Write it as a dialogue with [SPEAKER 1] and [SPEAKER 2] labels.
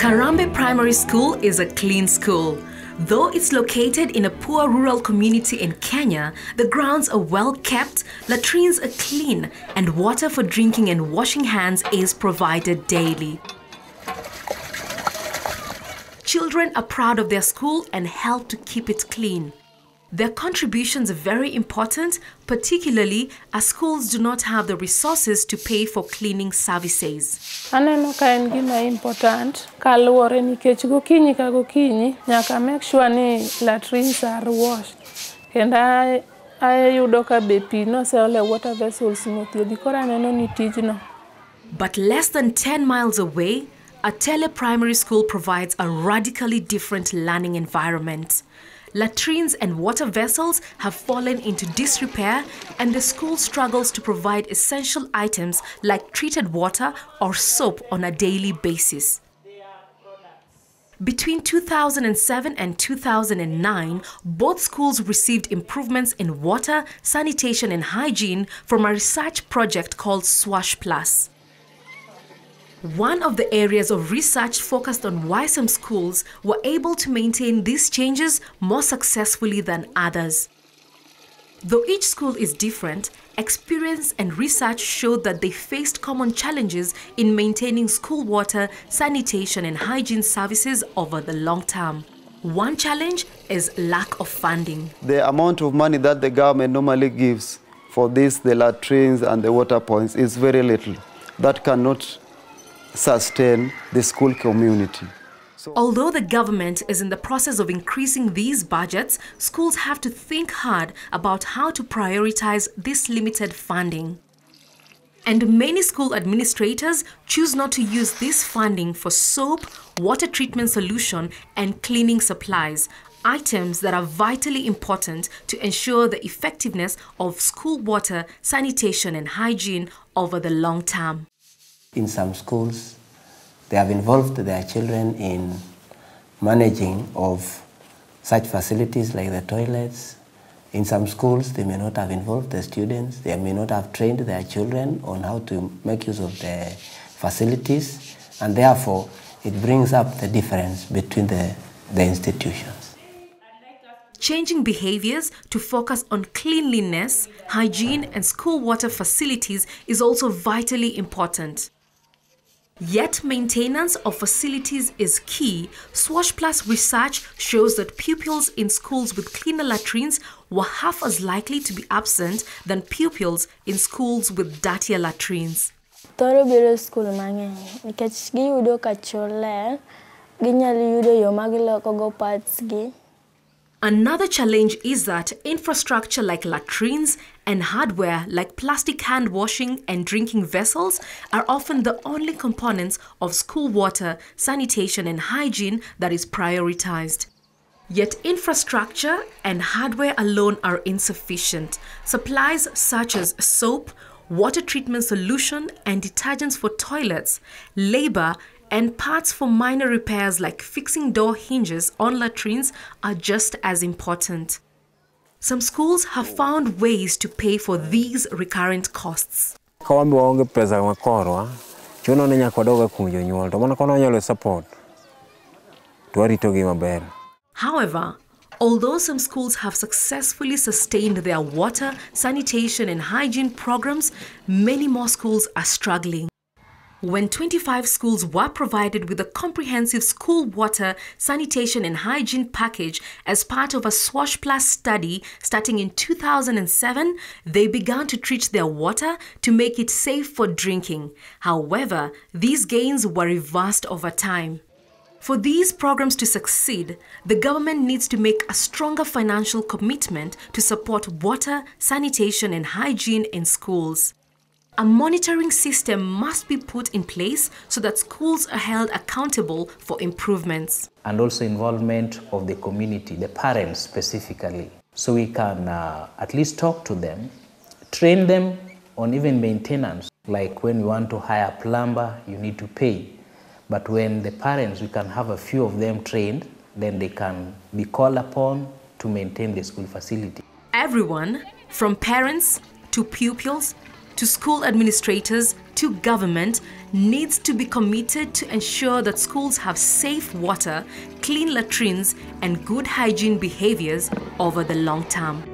[SPEAKER 1] Karambe Primary School is a clean school. Though it's located in a poor rural community in Kenya, the grounds are well kept, latrines are clean, and water for drinking and washing hands is provided daily. Children are proud of their school and help to keep it clean. Their contributions are very important, particularly as schools do not have the resources to pay for cleaning services.
[SPEAKER 2] Aneno ka en gima important kaluwore nikech gokinyi ka gokinyi nyaka make sure ni latrines are washed. Kendo ayudo ka be pi noseole water vessels mothiedhi koro aneno ni tijno.
[SPEAKER 1] But less than 10 miles away, Atele Primary School provides a radically different learning environment. Latrines and water vessels have fallen into disrepair, and the school struggles to provide essential items like treated water or soap on a daily basis. Between 2007 and 2009, both schools received improvements in water, sanitation and hygiene from a research project called SWASH Plus. One of the areas of research focused on why some schools were able to maintain these changes more successfully than others. Though each school is different, experience and research showed that they faced common challenges in maintaining school water, sanitation and hygiene services over the long term. One challenge is lack of funding.
[SPEAKER 3] The amount of money that the government normally gives for this, the latrines and the water points, is very little. That cannot sustain the school community.
[SPEAKER 1] Although the government is in the process of increasing these budgets, schools have to think hard about how to prioritize this limited funding. And many school administrators choose not to use this funding for soap, water treatment solution, and cleaning supplies, items that are vitally important to ensure the effectiveness of school water, sanitation, and hygiene over the long term.
[SPEAKER 4] In some schools, they have involved their children in managing of such facilities like the toilets. In some schools, they may not have involved the students. They may not have trained their children on how to make use of the facilities. And therefore, it brings up the difference between the institutions.
[SPEAKER 1] Changing behaviors to focus on cleanliness, hygiene, and school water facilities is also vitally important. Yet maintenance of facilities is key. SWASH Plus research shows that pupils in schools with cleaner latrines were half as likely to be absent than pupils in schools with dirtier latrines.
[SPEAKER 5] Thoro biro school mang'eny nikech giyudo ka choo ler, ginyalo yudo yo ma gilokogo parts gi.
[SPEAKER 1] Another challenge is that infrastructure like latrines and hardware like plastic hand washing and drinking vessels are often the only components of school water, sanitation and hygiene that is prioritized. Yet infrastructure and hardware alone are insufficient. Supplies such as soap, water treatment solution and detergents for toilets, labor and parts for minor repairs like fixing door hinges on latrines are just as important. Some schools have found ways to pay for these recurrent costs.
[SPEAKER 6] However,
[SPEAKER 1] although some schools have successfully sustained their water, sanitation and hygiene programs, many more schools are struggling. When 25 schools were provided with a comprehensive school water, sanitation and hygiene package as part of a SWASH Plus study starting in 2007, they began to treat their water to make it safe for drinking. However, these gains were reversed over time. For these programs to succeed, the government needs to make a stronger financial commitment to support water, sanitation and hygiene in schools. A monitoring system must be put in place so that schools are held accountable for improvements.
[SPEAKER 4] And also involvement of the community, the parents specifically. So we can at least talk to them, train them on even maintenance. Like when you want to hire a plumber, you need to pay. But when the parents, we can have a few of them trained, then they can be called upon to maintain the school facility.
[SPEAKER 1] Everyone, from parents to pupils, to school administrators, to government, needs to be committed to ensure that schools have safe water, clean latrines, and good hygiene behaviors over the long term.